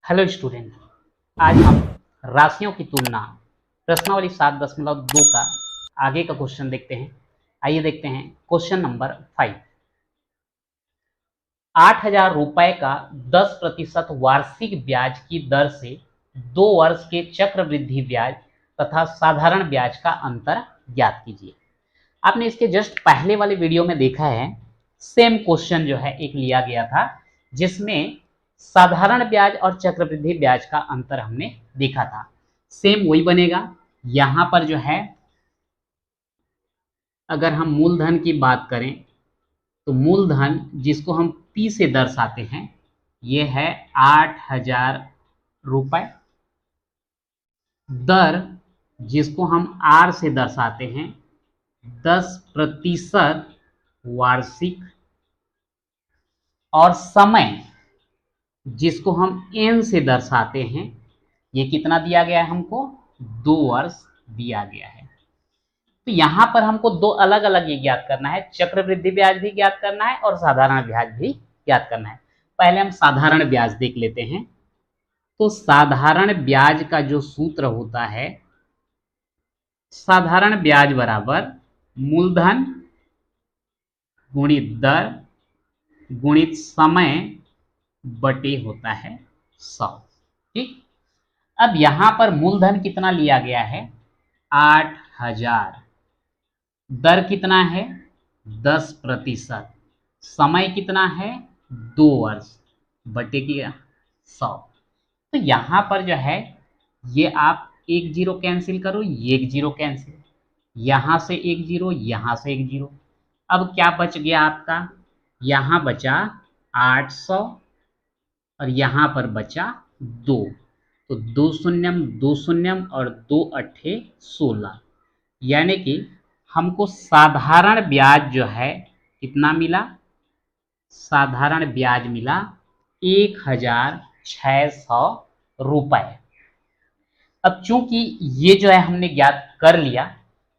Hello student, आज हम राशियों की तुलना प्रश्नावली 7.2 का आगे का क्वेश्चन देखते हैं। आइए देखते हैं क्वेश्चन नंबर 5। 8,000 रुपए का 10% वार्षिक ब्याज की दर से 2 वर्ष के चक्रवृद्धि ब्याज तथा साधारण ब्याज का अंतर ज्ञात कीजिए। आपने इसके जस्ट पहले वाले वीडियो में देखा है, सेम क्वेश्चन जो है एक लिया गया था जिसमें साधारण ब्याज और चक्रवृद्धि ब्याज का अंतर हमने देखा था। सेम वही बनेगा। यहां पर जो है अगर हम मूलधन की बात करें तो मूलधन जिसको हम P से दर्शाते हैं ये है 8,000 रुपए। दर जिसको हम R से दर्शाते हैं 10% वार्षिक, और समय जिसको हम N से दर्शाते हैं ये कितना दिया गया है हमको 2 वर्ष दिया गया है। तो यहां पर हमको दो अलग अलग ये ज्ञात करना है, चक्रवृद्धि ब्याज भी ज्ञात करना है और साधारण ब्याज भी ज्ञात करना है। पहले हम साधारण ब्याज देख लेते हैं। तो साधारण ब्याज का जो सूत्र होता है, साधारण ब्याज बराबर मूलधन गुणित दर गुणित समय बटे होता है 100। ठीक, अब यहां पर मूलधन कितना लिया गया है 8,000, दर कितना है 10%, समय कितना है 2 वर्ष बटे की 100। तो यहां पर जो है ये आप एक जीरो कैंसिल करो, ये एक जीरो कैंसिल, यहां से एक जीरो, यहां से एक जीरो। अब क्या बच गया आपका, यहां बचा 800 और यहां पर बचा 2। तो 2 शून्यम 2 शून्यम और 2 अट्ठे 16, यानी कि हमको साधारण ब्याज जो है कितना मिला, साधारण ब्याज मिला 1,600 रुपए। अब चूंकि ये जो है हमने ज्ञात कर लिया,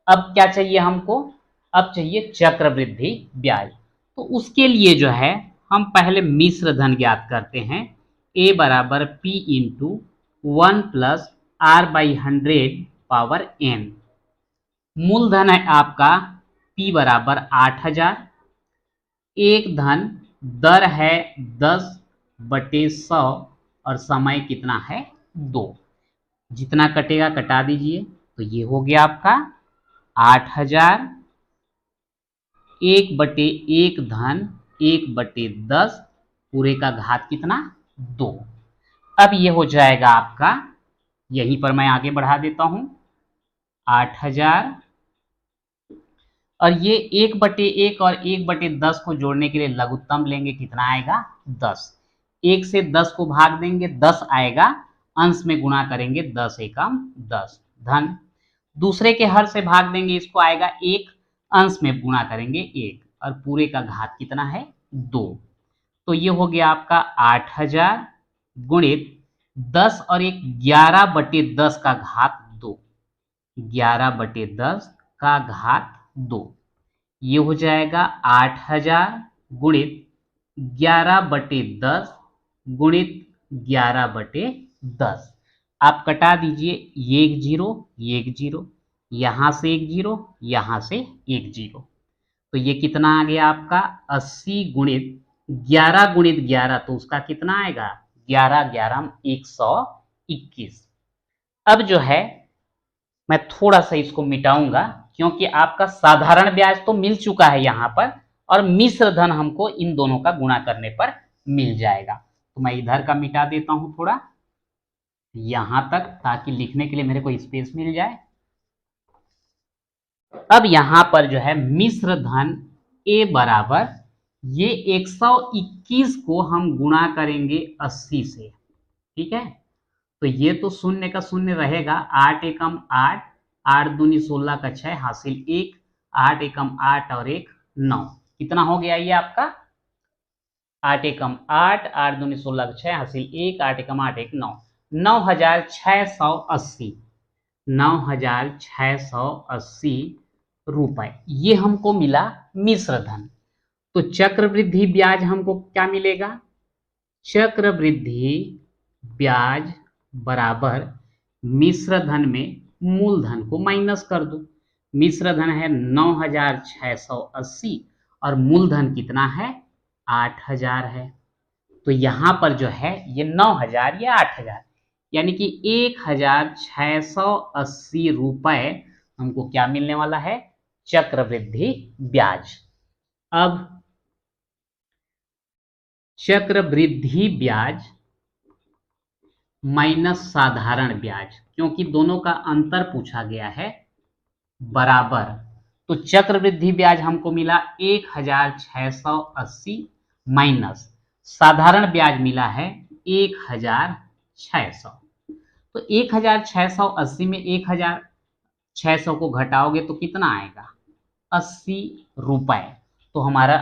अब क्या चाहिए हमको, अब चाहिए चक्रवृद्धि ब्याज। तो उसके लिए जो है हम पहले मिश्र धन ज्ञात करते हैं। A बराबर P into 1 plus R/100 power N। मूलधन है आपका P बराबर 8,000, एक धन दर है 10/100 और समय कितना है 2। जितना कटेगा कटा दीजिए। तो ये हो गया आपका 8,000, 1/1 धन 1/10 पूरे का घात कितना 2। अब ये हो जाएगा आपका, यहीं पर मैं आगे बढ़ा देता हूं, 8,000 और ये 1/1 और 1/10 को जोड़ने के लिए लघुत्तम लेंगे, कितना आएगा 10। 1 से 10 को भाग देंगे 10 आएगा, अंश में गुणा करेंगे 10 एकम 10 धन, दूसरे के हर से भाग देंगे इसको आएगा 1, अंश में गुणा करेंगे 1 और पूरे का घात कितना है 2। तो ये हो गया आपका 8,000 गुणित 10 और 1 11/10 का घात 2, 11/10 का घात 2। ये हो जाएगा 8,000 गुणित 11/10 गुणित 11/10। आप कटा दीजिए, ये एक जीरो, ये एक जीरो, यहां से एक जीरो, यहां से एक जीरो। तो ये कितना आ गया आपका 80 गुणित 11 गुणित 11, तो उसका कितना आएगा 11 11 121। अब जो है मैं थोड़ा सा इसको मिटाऊंगा क्योंकि आपका साधारण ब्याज तो मिल चुका है यहां पर, और मिश्र धन हमको इन दोनों का गुणा करने पर मिल जाएगा। तो मैं इधर का मिटा देता हूं थोड़ा यहां तक, ताकि लिखने के लिए मेरे को स्पेस मिल जाए। अब यहां पर जो है मिश्र धन A बराबर ये 121 को हम गुणा करेंगे 80 से। ठीक है, तो ये तो शून्य का शून्य रहेगा, 8 एकम 8, 8 दूनी 16 का 6 हासिल 1, 8 एकम 8 और 1 9। कितना हो गया ये आपका 8 एकम 8, 8 दूनी 16 का 6 हासिल 1, 8 एकम 8 1 9, 9,680, 9,680 रुपए ये हमको मिला मिश्र धन। तो चक्रवृद्धि ब्याज हमको क्या मिलेगा, चक्रवृद्धि ब्याज बराबर मिश्र धन में मूलधन को माइनस कर दो। मिश्र धन है 9,680 और मूलधन कितना है 8,000 है। तो यहां पर जो है ये 9,000 या 8,000 यानी कि 1,680 रुपए हमको क्या मिलने वाला है, चक्रवृद्धि ब्याज। अब चक्रवृद्धि ब्याज माइनस साधारण ब्याज, क्योंकि दोनों का अंतर पूछा गया है, बराबर। तो चक्रवृद्धि ब्याज हमको मिला 1,680 माइनस साधारण ब्याज मिला है 1,600। तो 1,680 में 1,600 को घटाओगे तो कितना आएगा 80 रुपए। तो हमारा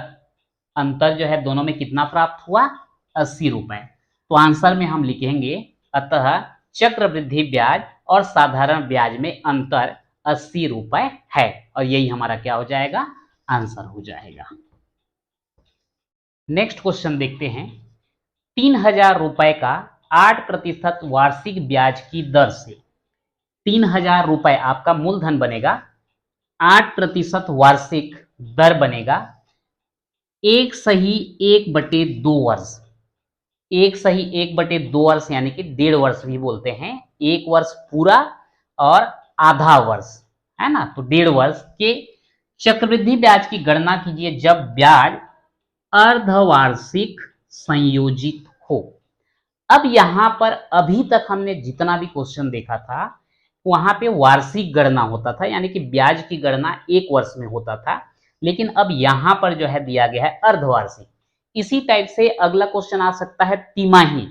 अंतर जो है दोनों में कितना प्राप्त हुआ 80 रुपए। तो आंसर में हम लिखेंगे अतः चक्रवृद्धि ब्याज और साधारण ब्याज में अंतर 80 रुपए है और यही हमारा क्या हो जाएगा आंसर हो जाएगा। नेक्स्ट क्वेश्चन देखते हैं। 3,000 रुपए का 8% वार्षिक ब्याज की दर से 3,000 रुपए आपका मूलधन बनेगा, 8% वार्षिक दर बनेगा, 1/1/2 वर्ष। 1/1/2 वर्ष यानी कि 1.5 वर्ष भी बोलते हैं, 1 वर्ष पूरा और आधा वर्ष है ना। तो 1.5 वर्ष के चक्रवृद्धि ब्याज की गणना कीजिए जब ब्याज अर्धवार्षिक संयोजित हो। अब यहां पर अभी तक हमने जितना भी क्वेश्चन देखा था वहां पे वार्षिक गणना होता था, यानी कि ब्याज की गणना 1 वर्ष में होता था, लेकिन अब यहां पर जो है दिया गया है अर्धवार्षिक। इसी टाइप से अगला क्वेश्चन आ सकता है तिमाही।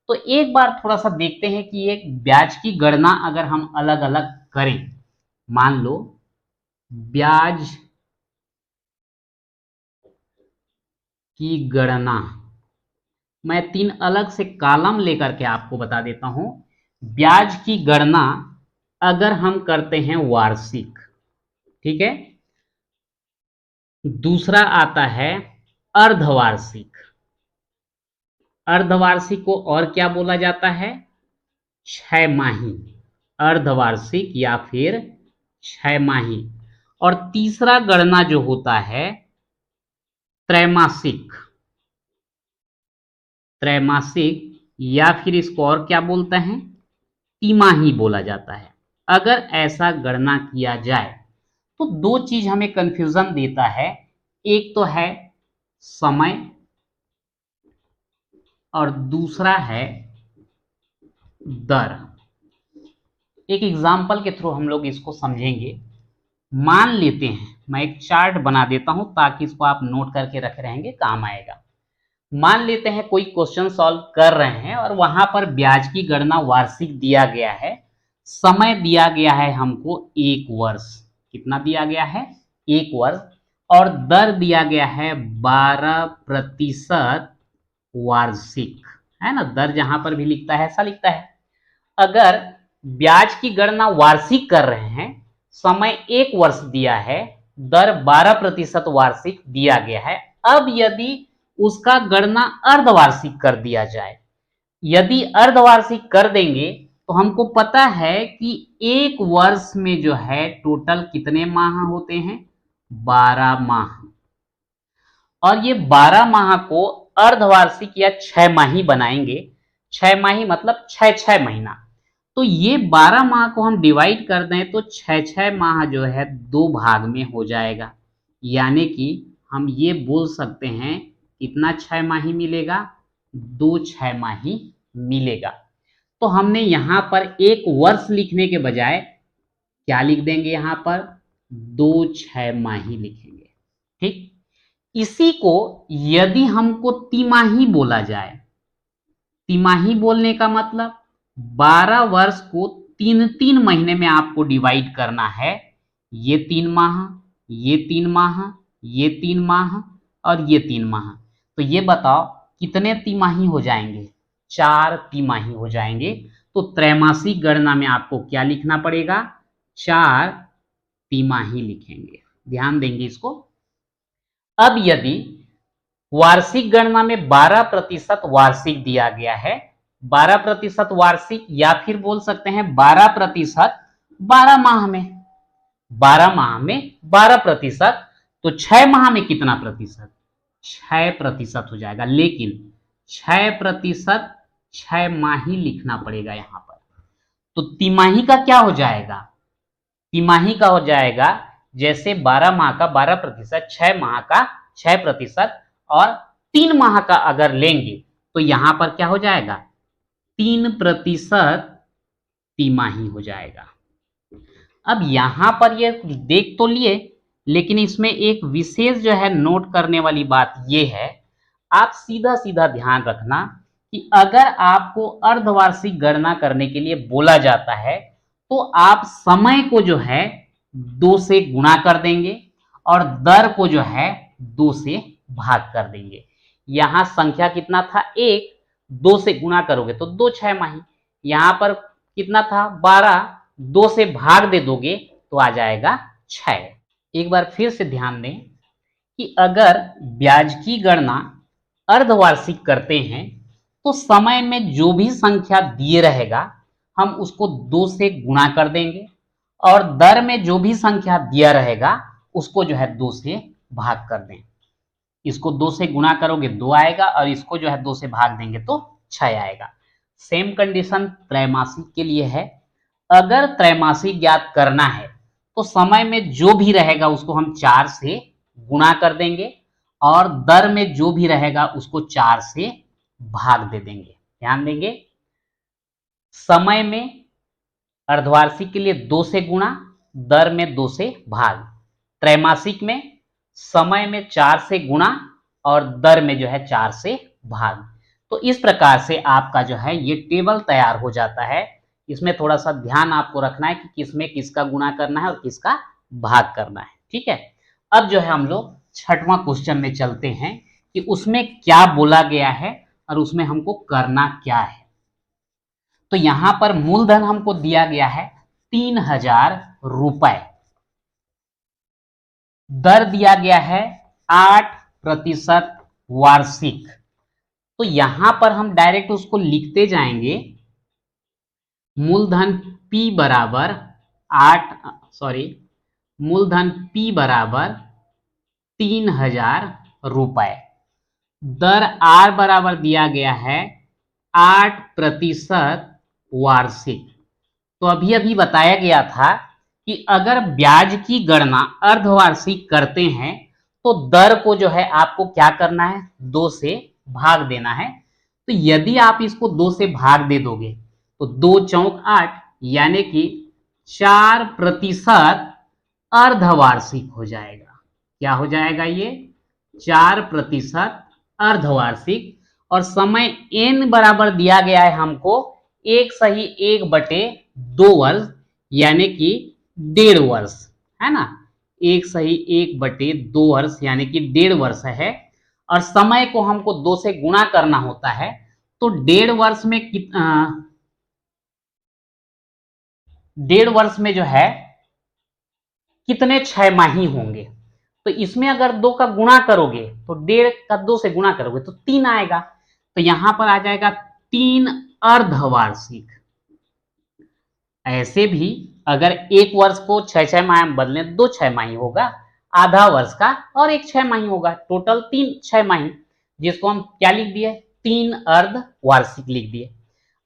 तो एक बार थोड़ा सा देखते हैं कि एक ब्याज की गणना अगर हम अलग अलग करें, मान लो ब्याज की गणना, मैं 3 अलग से कॉलम लेकर के आपको बता देता हूं। ब्याज की गणना अगर हम करते हैं वार्षिक, ठीक है, दूसरा आता है अर्धवार्षिक। अर्धवार्षिक को और क्या बोला जाता है 6 माही, अर्धवार्षिक या फिर 6 माही। और तीसरा गणना जो होता है त्रैमासिक, त्रैमासिक या फिर इसको और क्या बोलते हैं तिमाही बोला जाता है। अगर ऐसा गणना किया जाए तो 2 चीज हमें कंफ्यूजन देता है, एक तो है समय और दूसरा है दर। एक एग्जाम्पल के थ्रू हम लोग इसको समझेंगे। मान लेते हैं, मैं एक चार्ट बना देता हूं ताकि इसको आप नोट करके रखे रहेंगे, काम आएगा। मान लेते हैं कोई क्वेश्चन सॉल्व कर रहे हैं और वहां पर ब्याज की गणना वार्षिक दिया गया है, समय दिया गया है हमको 1 वर्ष, कितना दिया गया है 1 वर्ष, और दर दिया गया है 12% वार्षिक, है ना। दर जहां पर भी लिखता है ऐसा लिखता है। अगर ब्याज की गणना वार्षिक कर रहे हैं, समय 1 वर्ष दिया है, दर 12% वार्षिक दिया गया है, अब यदि उसका गणना अर्धवार्षिक कर दिया जाए, यदि अर्धवार्षिक कर देंगे तो हमको पता है कि 1 वर्ष में जो है टोटल कितने माह होते हैं 12 माह, और ये 12 माह को अर्धवार्षिक या 6 माही बनाएंगे। 6 माही मतलब 6 महीना। तो ये 12 माह को हम डिवाइड कर दें तो 6 माह जो है 2 भाग में हो जाएगा, यानी कि हम ये बोल सकते हैं कितना 6 माही मिलेगा 2 6 माही मिलेगा। तो हमने यहां पर 1 वर्ष लिखने के बजाय क्या लिख देंगे, यहां पर 2 6 माही लिखेंगे, ठीक। इसी को यदि हमको तिमाही बोला जाए, तिमाही बोलने का मतलब 12 वर्ष को 3 महीने में आपको डिवाइड करना है। ये 3 माह, ये 3 माह, ये 3 माह और ये 3 माह। तो ये बताओ कितने तिमाही हो जाएंगे 4 तिमाही हो जाएंगे। तो त्रैमासिक गणना में आपको क्या लिखना पड़ेगा 4 तिमाही लिखेंगे, ध्यान देंगे इसको। अब यदि वार्षिक गणना में 12% वार्षिक दिया गया है, 12% वार्षिक, या फिर बोल सकते हैं 12% 12 माह में। 12 माह में 12%, तो 6 माह में कितना प्रतिशत? 6% हो जाएगा। लेकिन 6% 6 माह ही लिखना पड़ेगा यहां पर। तो तिमाही का क्या हो जाएगा? तिमाही का हो जाएगा जैसे 12 माह का 12%, 6 माह का 6%, और 3 माह का अगर लेंगे तो यहां पर क्या हो जाएगा? 3% तिमाही हो जाएगा। अब यहां पर ये देख तो लिए, लेकिन इसमें एक विशेष जो है नोट करने वाली बात ये है, आप सीधा सीधा ध्यान रखना कि अगर आपको अर्धवार्षिक गणना करने के लिए बोला जाता है तो आप समय को जो है 2 से गुणा कर देंगे और दर को जो है 2 से भाग कर देंगे। यहां संख्या कितना था? 1, 2 से गुणा करोगे तो 2 6 माही। यहां पर कितना था? 12, 2 से भाग दे दोगे तो आ जाएगा 6। एक बार फिर से ध्यान दें कि अगर ब्याज की गणना अर्धवार्षिक करते हैं तो समय में जो भी संख्या दिए रहेगा हम उसको 2 से गुणा कर देंगे, और दर में जो भी संख्या दिया रहेगा उसको जो है 2 से भाग कर दें। इसको 2 से गुणा करोगे 2 आएगा, और इसको जो है 2 से भाग देंगे तो 6 आएगा। सेम कंडीशन त्रैमासिक के लिए है। अगर त्रैमासिक ज्ञात करना है तो समय में जो भी रहेगा उसको हम 4 से गुणा कर देंगे, और दर में जो भी रहेगा उसको 4 से भाग दे देंगे। ध्यान देंगे, समय में अर्धवार्षिक के लिए 2 से गुणा, दर में 2 से भाग। त्रैमासिक में समय में 4 से गुणा और दर में जो है 4 से भाग। तो इस प्रकार से आपका जो है ये टेबल तैयार हो जाता है। इसमें थोड़ा सा ध्यान आपको रखना है कि किसमें किसका गुणा करना है और किसका भाग करना है। ठीक है, अब जो है हम लोग 6वां क्वेश्चन में चलते हैं कि उसमें क्या बोला गया है और उसमें हमको करना क्या है। तो यहां पर मूलधन हमको दिया गया है 3000 रुपए, दर दिया गया है 8% वार्षिक। तो यहां पर हम डायरेक्ट उसको लिखते जाएंगे, मूलधन P बराबर 3000 रुपए, दर R बराबर दिया गया है 8% वार्षिक। तो अभी अभी बताया गया था कि अगर ब्याज की गणना अर्धवार्षिक करते हैं तो दर को जो है आपको क्या करना है? 2 से भाग देना है। तो यदि आप इसको 2 से भाग दे दोगे तो 2 चौक 8, यानी कि 4% अर्धवार्षिक हो जाएगा। क्या हो जाएगा ये? 4% अर्धवार्षिक। और समय n बराबर दिया गया है हमको 1/1/2 वर्ष, यानी कि 1.5 वर्ष, है ना। 1/1/2 वर्ष यानी कि 1.5 वर्ष है। और समय को हमको 2 से गुणा करना होता है, तो 1.5 वर्ष में 1.5 वर्ष में जो है कितने 6 माही होंगे? तो इसमें अगर 2 का गुणा करोगे तो 1.5 का 2 से गुणा करोगे तो 3 आएगा। तो यहां पर आ जाएगा 3 अर्धवार्षिक। ऐसे भी अगर 1 वर्ष को 6 माह में बदले 2 6 माही होगा, आधा वर्ष का और 1 6 माही होगा, टोटल 3 6 माही, जिसको हम क्या लिख दिए? 3 अर्धवार्षिक लिख दिए।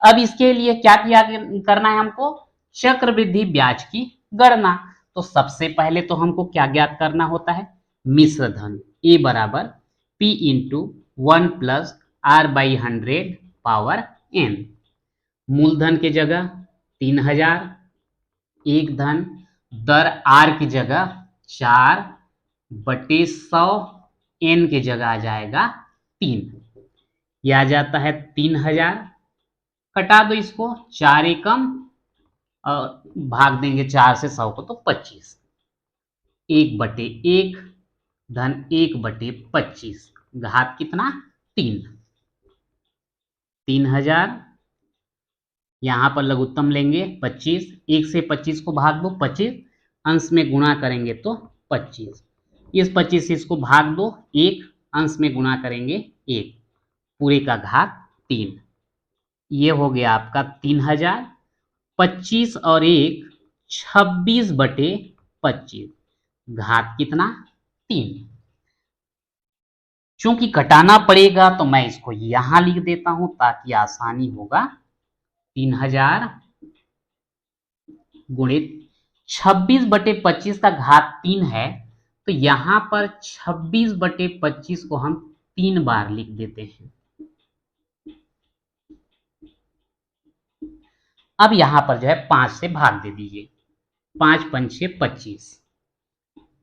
अब इसके लिए क्या किया करना है हमको? चक्रवृद्धि ब्याज की गणना। तो सबसे पहले तो हमको क्या ज्ञात करना होता है? मिश्र धन ए बराबर P into 1 plus R/100 power n। मूलधन की जगह 3000, एक धन, दर R की जगह 4/100, n की जगह आ जाएगा 3। यह आ जाता है 3000, कटा दो इसको, 4 एकम और भाग देंगे 4 से 100 को तो 25, 1/1 धन 1/25, घात कितना? 3। 3000, यहां पर लघुत्तम लेंगे 25, 1 से 25 को भाग दो 25, अंश में गुणा करेंगे तो 25, इस 25 से इसको भाग दो 1, अंश में गुणा करेंगे 1, पूरे का घात 3। ये हो गया आपका 3000, 25 और 1 26/25, घात कितना 3। चूंकि घटाना पड़ेगा तो मैं इसको यहां लिख देता हूं ताकि आसानी होगा। 3000 गुणित 26/25 का घात 3 है, तो यहां पर 26/25 को हम 3 बार लिख देते हैं। अब यहां पर जो है 5 से भाग दे दीजिए। 5 पंचे 25,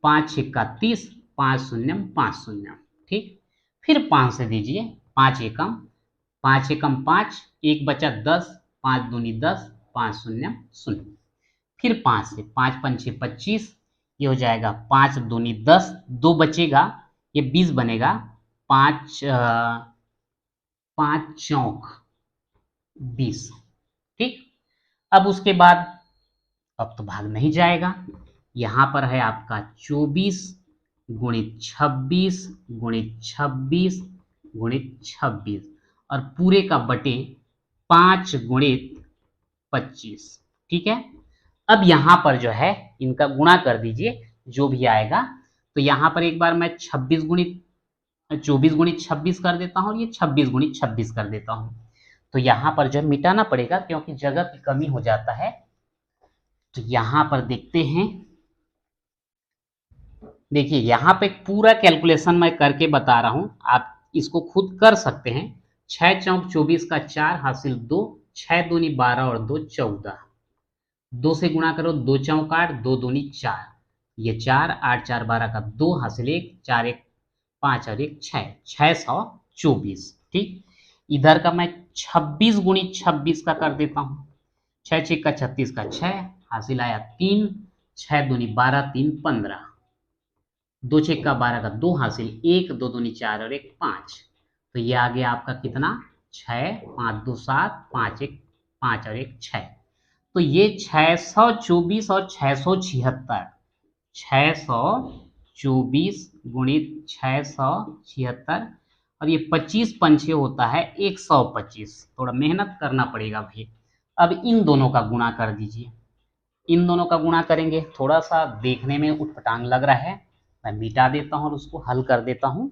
5 छक्का 30, 5 शून्य 5 शून्य, ठीक। फिर 5 से दीजिए, 5 एकम 5 एकम 5, 1 बचा 10, 5 दूनी 10, 5 शून्य 0। फिर 5 से 5 पंचे 25, ये हो जाएगा 5 दूनी 10, 2 बचेगा, ये 20 बनेगा। 5 5 चौक 20, ठीक। अब उसके बाद अब तो भाग नहीं जाएगा, यहां पर है आपका 24 गुणित 26 गुणित 26 गुणित 26 और पूरे का बटे 5 गुणित 25, ठीक है। अब यहां पर जो है इनका गुणा कर दीजिए जो भी आएगा। तो यहां पर एक बार मैं 24 गुणित 26 कर देता हूं और ये 26 गुणित 26 कर देता हूं। तो यहां पर जो है मिटाना पड़ेगा क्योंकि जगह की कमी हो जाता है। तो यहां पर देखते हैं, देखिए यहां पे पूरा कैलकुलेशन मैं करके बता रहा हूं, आप इसको खुद कर सकते हैं। 6 चौक 24 का 4 हासिल 2, 6 दूनी 12 और 2 14, 2 से गुणा करो, 2 चौक 8, 2 दूनी 4, ये 4, 8 4 12 का 2 हासिल 1, 4 1 5 और 1 6, 624, ठीक। इधर का मैं 26 गुणित 26 का कर देता हूं। 6 6 का 36 का 6 हासिल आया 3, 6 दूनी 12, 3 15, 2 6 का 12 का 2 हासिल 1, 2 दूनी 4 और 1 5। तो ये आ गया आपका कितना 6, 5 2 7, 5 1 5 और 1 6। तो ये 624 और 676, 624 गुणित 676 और ये 25 पंचे होता है 125। थोड़ा मेहनत करना पड़ेगा भाई। अब इन दोनों का गुणा कर दीजिए, इन दोनों का गुणा करेंगे, थोड़ा सा देखने में उटपटांग लग रहा है, मैं मिटा देता हूं और उसको हल कर देता हूं।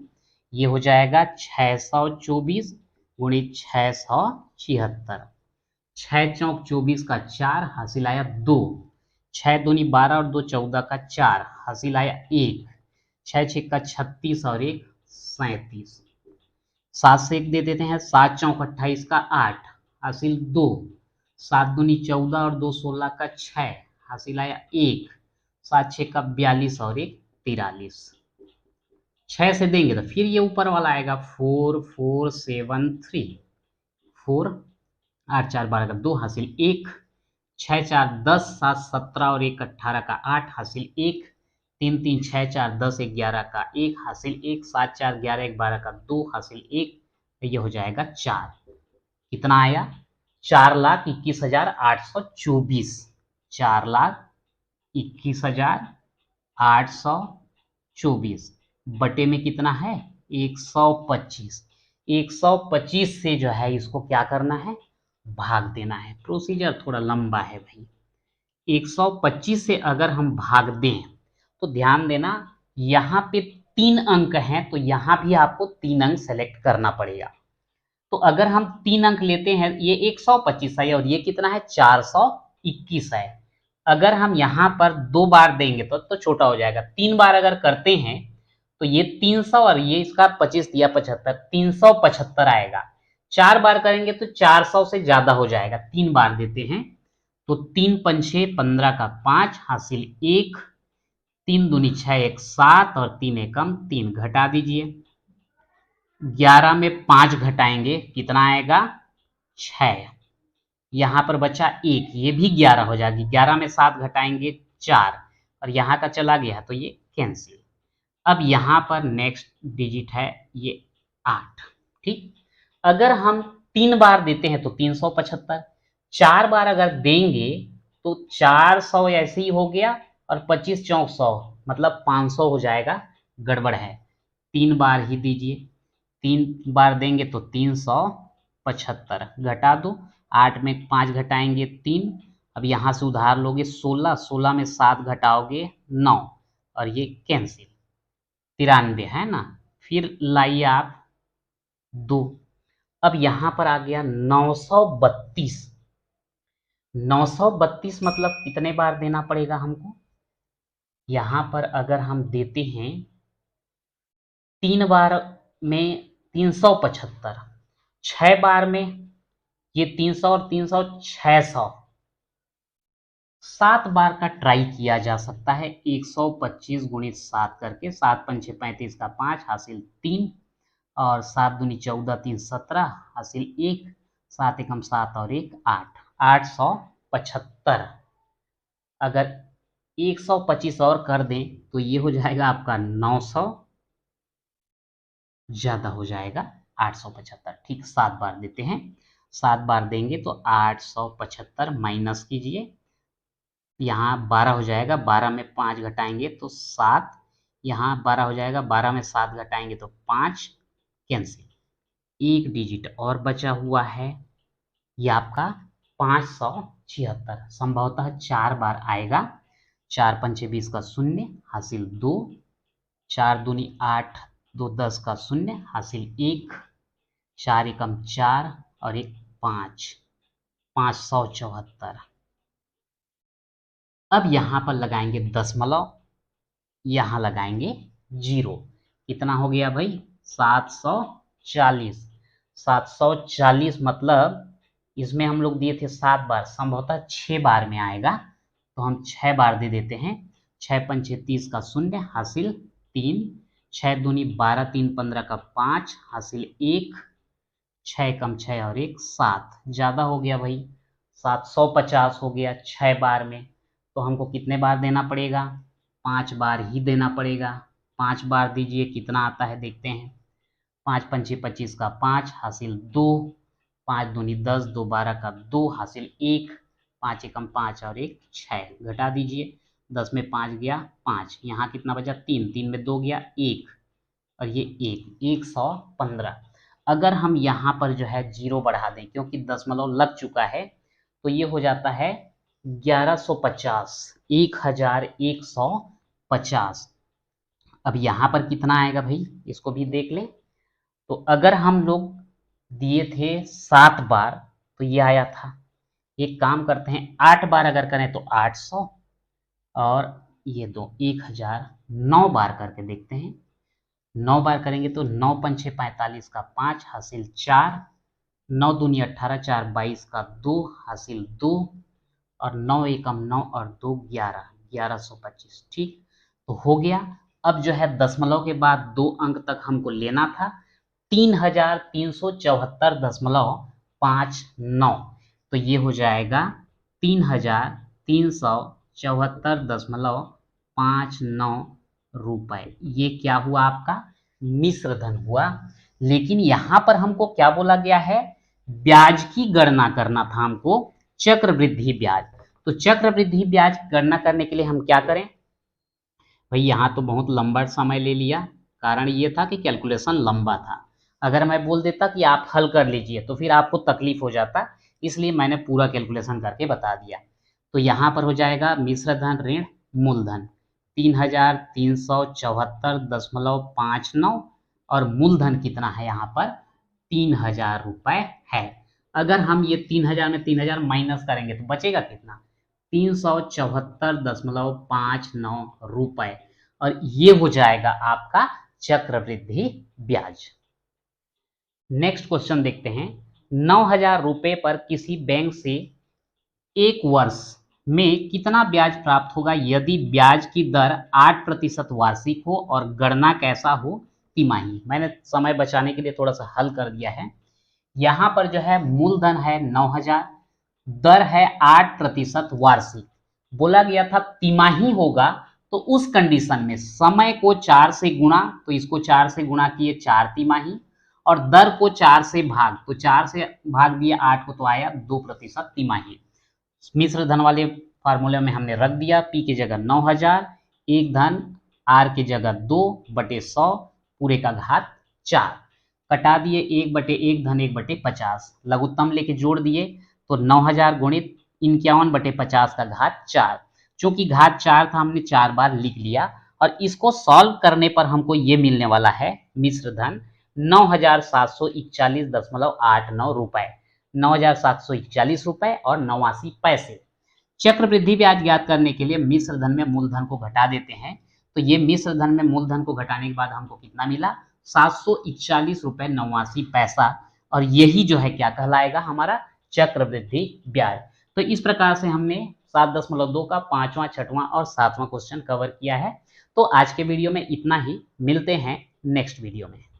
ये हो जाएगा 624 गुणित 676, 6 चौक 24 का 4 हासिल आया 2, 6 दूनी 12 और 2 14 का 4 हासिल आया 1, 6 6 का 36 और 1 37, 7 से 1 दे देते हैं, 7 चौक 28 का 8 हासिल 2, 7 दूनी 14 और 2 16 का 6 हासिल आया 1, 7 6 का 42 और 1 43। 6 से देंगे तो फिर ये ऊपर वाला आएगा 4 4 7 3, 4 8 4 12 का 2 हासिल 1, 6 4 10 7 17 और 1 18 का 8 हासिल 1, 3 3 6 4 10 11 का 1 हासिल 1, 7 4 11 1 12 का 2 हासिल 1। ये हो जाएगा 4। कितना आया 4,21,824, 4,21,824 बटे में कितना है 125। 125 से जो है इसको क्या करना है भाग देना है। प्रोसीजर थोड़ा लंबा है भाई। 125 से अगर हम भाग दें तो ध्यान देना यहाँ पे 3 अंक हैं, तो यहाँ भी आपको 3 अंक सेलेक्ट करना पड़ेगा। तो अगर हम 3 अंक लेते हैं, ये 125 है और ये कितना है 421 है। अगर हम यहाँ पर 2 बार देंगे तो छोटा हो जाएगा। 3 बार अगर करते हैं तो ये 300 और ये इसका 25 दिया 75, 375 आएगा। 4 बार करेंगे तो 400 से ज्यादा हो जाएगा। 3 बार देते हैं तो 3 पंछे 15 का 5 हासिल 1, 3 दूनी 6 1 7 और 3 एकम 3, घटा दीजिए। 11 में 5 घटाएंगे कितना आएगा 6, यहां पर बचा 1, ये भी 11 हो जाएगी। 11 में 7 घटाएंगे 4 और यहाँ का चला गया तो ये कैंसिल। अब यहाँ पर नेक्स्ट डिजिट है ये 8, ठीक। अगर हम 3 बार देते हैं तो 375, 4 बार अगर देंगे तो 400 ऐसे ही हो गया और 25 चौक 100 मतलब 500 हो जाएगा। गड़बड़ है, 3 बार ही दीजिए। 3 बार देंगे तो 375, घटा दो 8 में 5 घटाएंगे 3। अब यहाँ से उधार लोगे 16, 16 में 7 घटाओगे 9 और ये कैंसिल, 93 है ना। फिर लाइए आप 2। अब यहाँ पर आ गया 932। 932 मतलब कितने बार देना पड़ेगा हमको? यहाँ पर अगर हम देते हैं 3 बार में 375, 6 बार में ये 300 और 300 600, 7 बार का ट्राई किया जा सकता है। 125 गुणित 7 करके, 7 पंचे 35 का 5 हासिल 3 और 7 दूनी 14 3 17 हासिल 1, 7 एकम 7 और 1 8, 875। अगर 125 और कर दें तो ये हो जाएगा आपका 900, ज्यादा हो जाएगा 875। ठीक, 7 बार देते हैं, 7 बार देंगे तो 875 माइनस कीजिए, यहाँ 12 हो जाएगा, 12 में 5 घटाएंगे तो 7, यहाँ 12 हो जाएगा, 12 में 7 घटाएंगे तो 5, कैंसिल। एक डिजिट और बचा हुआ है, ये आपका 576, संभवतः 4 बार आएगा। 4 पंचे 20 का 0 हासिल 2, 4 दूनी 8 2 10 का 0 हासिल 1, 4 एकम 4 और 1 5, 574। अब यहाँ पर लगाएंगे दशमलव, यहाँ लगाएंगे 0। कितना हो गया भाई? 740। 740 मतलब इसमें हम लोग दिए थे 7 बार, संभवतः 6 बार में आएगा, तो हम 6 बार दे देते हैं। 6 पंचे 30 का 0 हासिल 3, 6 दूनी 12 3 15 का 5 हासिल 1, 6 कम 6 और 1 7, ज़्यादा हो गया भाई, 750 हो गया 6 बार में। तो हमको कितने बार देना पड़ेगा? 5 बार ही देना पड़ेगा। 5 बार दीजिए, कितना आता है देखते हैं। 5 पंचे 25 का 5 हासिल 2, 5 दूनी 10 2 12 का 2 हासिल 1, 5 एकम 5 और 1 6, घटा दीजिए। 10 में 5 गया 5, यहाँ कितना बचा? 3, 3 में 2 गया 1 और ये 1, 115। अगर हम यहाँ पर जो है 0 बढ़ा दें, क्योंकि दशमलव लग चुका है, तो ये हो जाता है 1150, 1150। अब यहाँ पर कितना आएगा भाई, इसको भी देख ले। तो अगर हम लोग दिए थे 7 बार तो ये आया था। एक काम करते हैं, 8 बार अगर करें तो 800 और ये दो 1000, 9 बार करके देखते हैं। 9 बार करेंगे तो 9 पंचे 45 का 5 हासिल 4, 9 दूनी 18 4 22 का 2 हासिल 2 और 9 एकम 9 और 2 11, 1125। ठीक, तो हो गया। अब जो है दशमलव के बाद 2 अंक तक हमको लेना था, 3374.59। तो ये हो जाएगा 3374.59 रुपए। ये क्या हुआ आपका? मिश्र धन हुआ। लेकिन यहां पर हमको क्या बोला गया है? ब्याज की गणना करना था हमको, चक्रवृद्धि ब्याज। तो चक्रवृद्धि ब्याज गणना करने के लिए हम क्या करें भाई? यहाँ तो बहुत लंबा समय ले लिया, कारण ये था कि कैलकुलेशन लंबा था। अगर मैं बोल देता कि आप हल कर लीजिए तो फिर आपको तकलीफ हो जाता, इसलिए मैंने पूरा कैलकुलेशन करके बता दिया। तो यहाँ पर हो जाएगा मिश्र धन ऋण मूलधन 3374.59 और मूलधन कितना है यहाँ पर? 3000 रुपए है। अगर हम ये 3000 में 3000 माइनस करेंगे तो बचेगा कितना? 374.59 रुपए। और ये हो जाएगा आपका चक्रवृद्धि ब्याज। नेक्स्ट क्वेश्चन देखते हैं। 9000 रुपए पर किसी बैंक से एक वर्ष में कितना ब्याज प्राप्त होगा यदि ब्याज की दर 8% वार्षिक हो और गणना कैसा हो? तिमाही। मैंने समय बचाने के लिए थोड़ा सा हल कर दिया है। यहाँ पर जो है मूलधन है 9000, दर है 8% वार्षिक। बोला गया था तिमाही होगा, तो उस कंडीशन में समय को 4 से गुणा, तो इसको 4 से गुणा किए 4 तिमाही, और दर को 4 से भाग, तो 4 से भाग दिया 8 को, तो आया 2% तिमाही। मिश्र धन वाले फार्मूले में हमने रख दिया, पी की जगह 9000, एक धन आर की जगह 2/100 पूरे का घात 4, कटा दिए 1/1 धन 1/50, लघुत्तम लेके जोड़ दिए तो 9000 गुणित 51/50 का घात 4। चूंकि घात 4 था, हमने 4 बार लिख लिया और इसको सॉल्व करने पर हमको ये मिलने वाला है मिश्र धन 9741.89 रुपए, 9741 रुपए और 89 पैसे। चक्रवृद्धि ब्याज ज्ञात करने के लिए मिश्र धन में मूलधन को घटा देते हैं। तो ये मिश्र धन में मूलधन को घटाने के बाद हमको कितना मिला, 741 रुपए 89 पैसा। और यही जो है क्या कहलाएगा, हमारा चक्रवृद्धि ब्याज। तो इस प्रकार से हमने 7.2 का 5वां, 6वां और 7वां क्वेश्चन कवर किया है। तो आज के वीडियो में इतना ही, मिलते हैं नेक्स्ट वीडियो में।